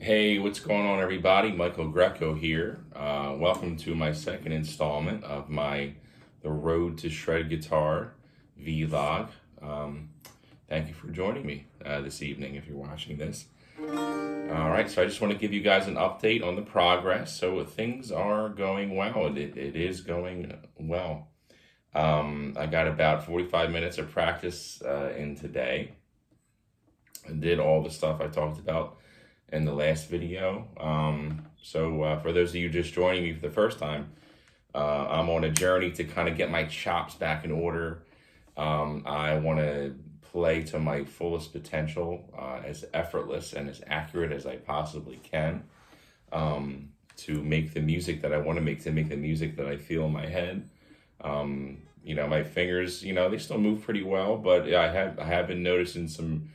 Hey, what's going on, everybody? Michael Greco here. Welcome to my second installment of my The Road to Shred Guitar vlog. Thank you for joining me this evening if you're watching this. All right, so I just want to give you guys an update on the progress. So things are going well. It is going well. I got about 45 minutes of practice in today. I did all the stuff I talked about in the last video. For those of you just joining me for the first time, I'm on a journey to kind of get my chops back in order. I want to play to my fullest potential, as effortless and as accurate as I possibly can, to make the music that I want to make the music that I feel in my head. My fingers, they still move pretty well, but I have been noticing some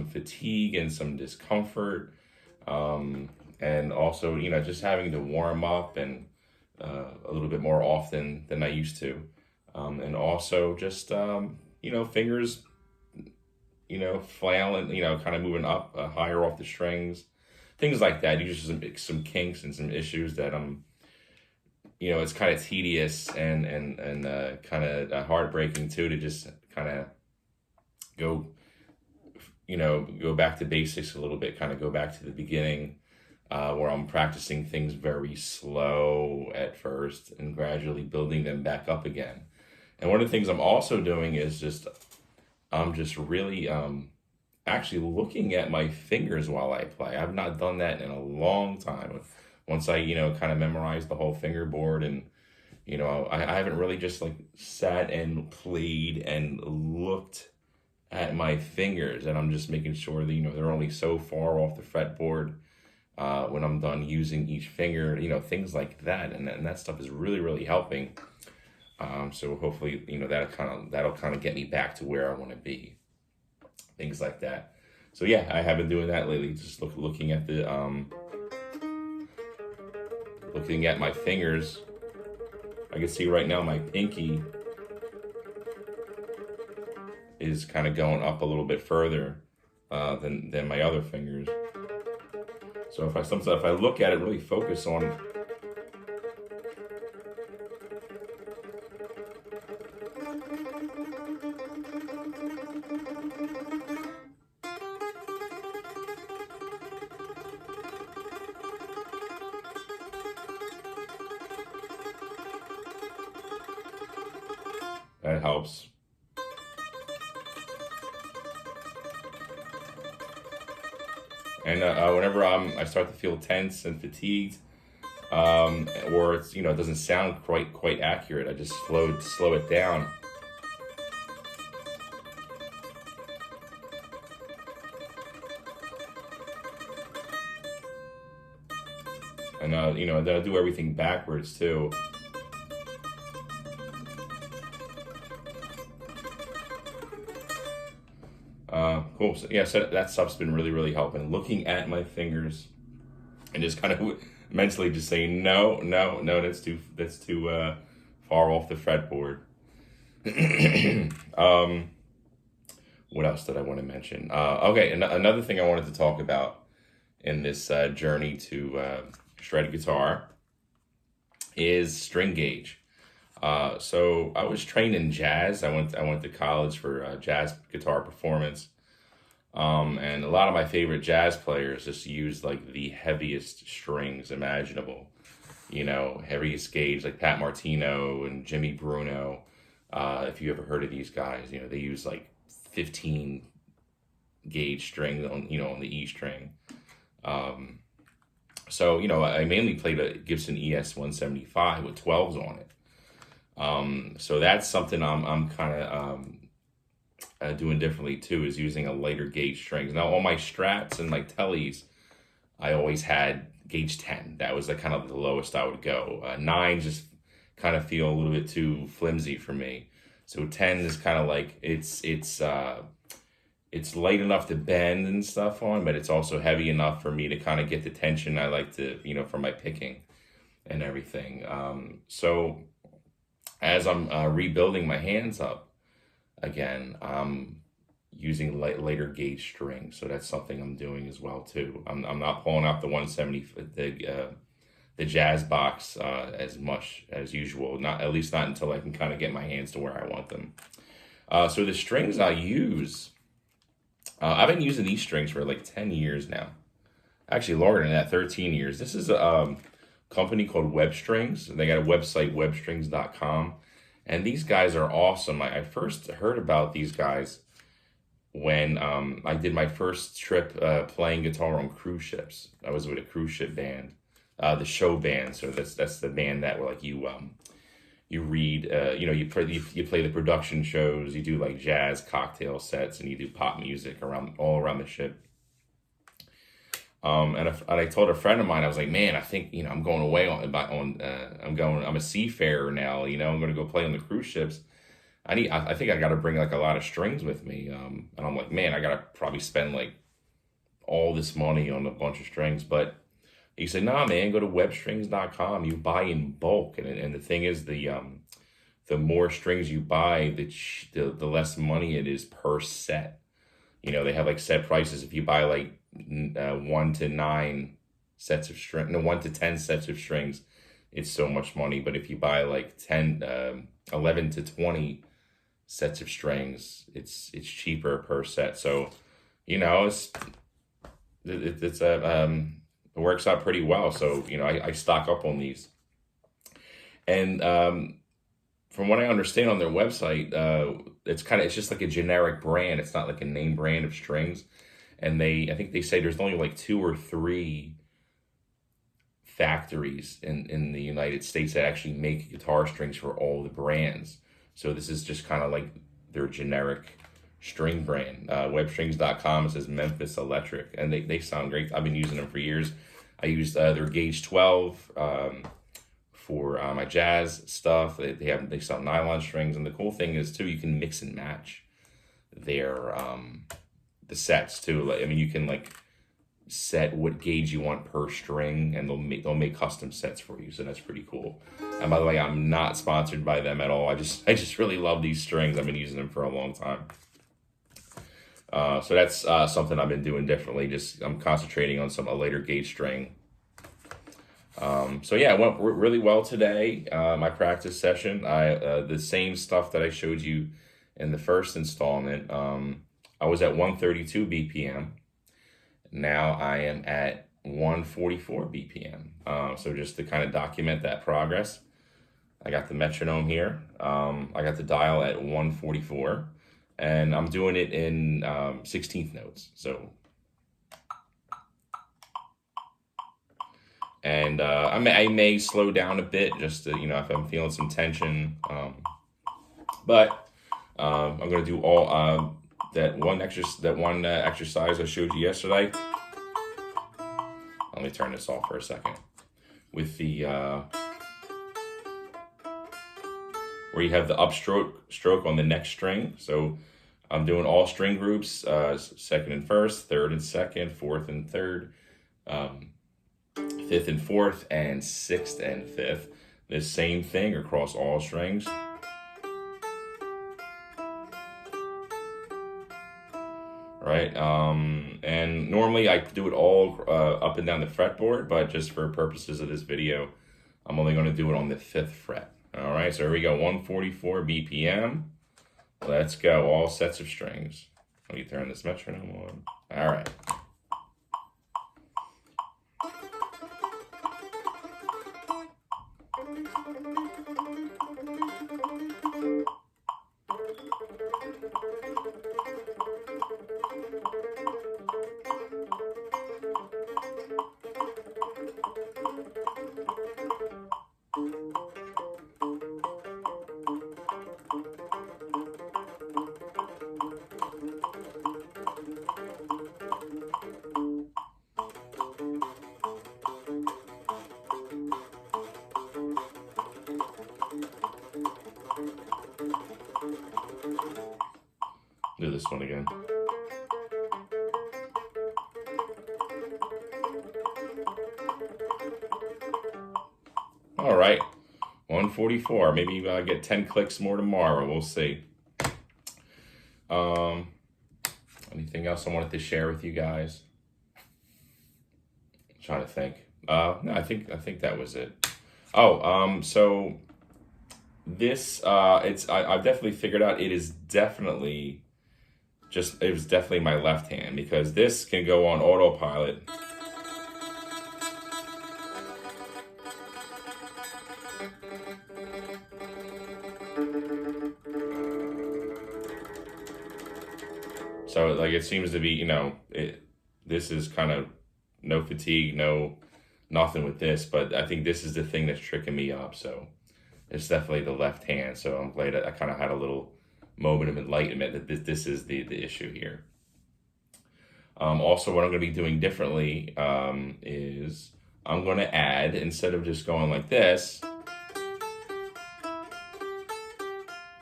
fatigue and some discomfort. And also, just having to warm up and a little bit more often than I used to. And also just, fingers, flailing, kind of moving up higher off the strings, things like that. You just some kinks and some issues that, it's kind of tedious and kind of heartbreaking too, to just kind of go back to basics a little bit, kind of go back to the beginning, where I'm practicing things very slow at first and gradually building them back up again. And one of the things I'm also doing is I'm just really actually looking at my fingers while I play. I've not done that in a long time. Once I, kind of memorized the whole fingerboard, and, I haven't really just like sat and played and looked at my fingers, and I'm just making sure that they're only so far off the fretboard when I'm done using each finger, things like that, and that stuff is really, really helping. So hopefully that'll kind of get me back to where I want to be, things like that. So yeah, I have been doing that lately, just looking at my fingers. I can see right now my pinky is kind of going up a little bit further than my other fingers. So if I look at it, really focus on it, that helps. And whenever I start to feel tense and fatigued, or it's it doesn't sound quite accurate, I just slow it down. And then I do everything backwards too. Cool. So yeah, so that stuff's been really, really helping. Looking at my fingers and just kind of mentally just saying, no, that's too far off the fretboard. What else did I want to mention? Okay, another thing I wanted to talk about in this journey to shred guitar is string gauge. So I was trained in jazz. I went to college for jazz guitar performance. And a lot of my favorite jazz players just use like the heaviest strings imaginable, heaviest gauge, like Pat Martino and Jimmy Bruno. If you ever heard of these guys, they use like 15 gauge strings on the E string. So I mainly played a Gibson ES 175 with 12s on it. So that's something I'm kind of doing differently too, is using a lighter gauge strings. Now on my Strats and my Tellies, I always had gauge 10. That was kind of the lowest I would go. 9 just kind of feel a little bit too flimsy for me. So 10 is kind of like it's light enough to bend and stuff on, but it's also heavy enough for me to kind of get the tension I like to, for my picking and everything. So as I'm rebuilding my hands up again, using later gauge strings. So that's something I'm doing as well too. I'm not pulling out the 170, the jazz box as much as usual. Not, at least not until I can kind of get my hands to where I want them. So the strings I use, I've been using these strings for like 10 years now. Actually longer than that, 13 years. This is a company called Web Strings. They got a website, webstrings.com. And these guys are awesome. I first heard about these guys when I did my first trip playing guitar on cruise ships. I was with a cruise ship band, the show band. So that's the band that like you read, you play the production shows. You do like jazz cocktail sets, and you do pop music all around the ship. And I told a friend of mine, I was like, man, I think, I'm going away I'm a seafarer now, I'm going to go play on the cruise ships. I think I got to bring like a lot of strings with me. And I'm like, man, I got to probably spend like all this money on a bunch of strings. But he said, nah, man, go to webstrings.com. You buy in bulk. And the thing is, the more strings you buy, the less money it is per set. They have like set prices. If you buy like 1 to 9 sets of string, no, 1 to 10 sets of strings, it's so much money. But if you buy like 11 to 20 sets of strings, it's cheaper per set. So, it works out pretty well. So, I stock up on these. And from what I understand on their website, it's just like a generic brand. It's not like a name brand of strings. And I think they say there's only like 2 or 3 factories in the United States that actually make guitar strings for all the brands. So this is just kind of like their generic string brand. Webstrings.com, it says Memphis Electric, and they sound great. I've been using them for years. I used their Gauge 12 for my jazz stuff. They sell nylon strings, and the cool thing is too, you can mix and match their the sets too. You can like set what gauge you want per string, and they'll make custom sets for you. So that's pretty cool. And by the way, I'm not sponsored by them at all. I just really love these strings. I've been using them for a long time. So that's something I've been doing differently. I'm concentrating on a later gauge string. So yeah, it went really well today. My practice session, the same stuff that I showed you in the first installment. I was at 132 BPM. Now I am at 144 BPM. So just to kind of document that progress, I got the metronome here. I got the dial at 144, and I'm doing it in 16th notes. So, and I may slow down a bit just to, if I'm feeling some tension. But I'm gonna do all that one exercise I showed you yesterday. Let me turn this off for a second. With the where you have the stroke on the next string. So I'm doing all string groups, second and first, third and second, fourth and third, fifth and fourth, and sixth and fifth. The same thing across all strings. Right, and normally I do it all up and down the fretboard, but just for purposes of this video, I'm only going to do it on the 5th fret. All right, so here we go, 144 BPM. Let's go, all sets of strings. Let me turn this metronome on. All right. Do this one again. All right, 144. Maybe I'll get 10 clicks more tomorrow. We'll see. Anything else I wanted to share with you guys? I'm trying to think. No, I think that was it. Oh, so this I've definitely figured out it was definitely my left hand, because this can go on autopilot. So like it seems to be, this is kind of no fatigue, nothing with this, but I think this is the thing that's tricking me up. So it's definitely the left hand. So I'm glad I kind of had a little moment of enlightenment that this is the issue here. Also, what I'm going to be doing differently is I'm going to add, instead of just going like this,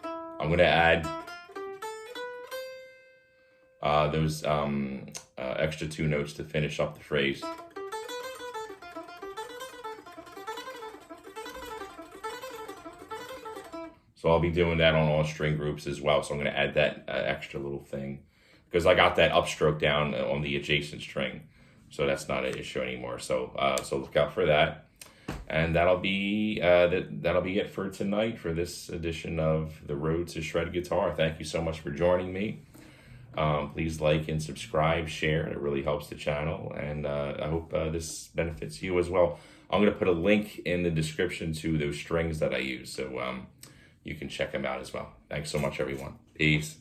I'm going to add those extra 2 notes to finish up the phrase. So I'll be doing that on all string groups as well. So I'm going to add that extra little thing, because I got that upstroke down on the adjacent string. So that's not an issue anymore. So so look out for that. And that'll be it for tonight, for this edition of The Road to Shred Guitar. Thank you so much for joining me. Please like and subscribe, share. It really helps the channel. And I hope this benefits you as well. I'm going to put a link in the description to those strings that I use, so you can check them out as well. Thanks so much, everyone. Peace.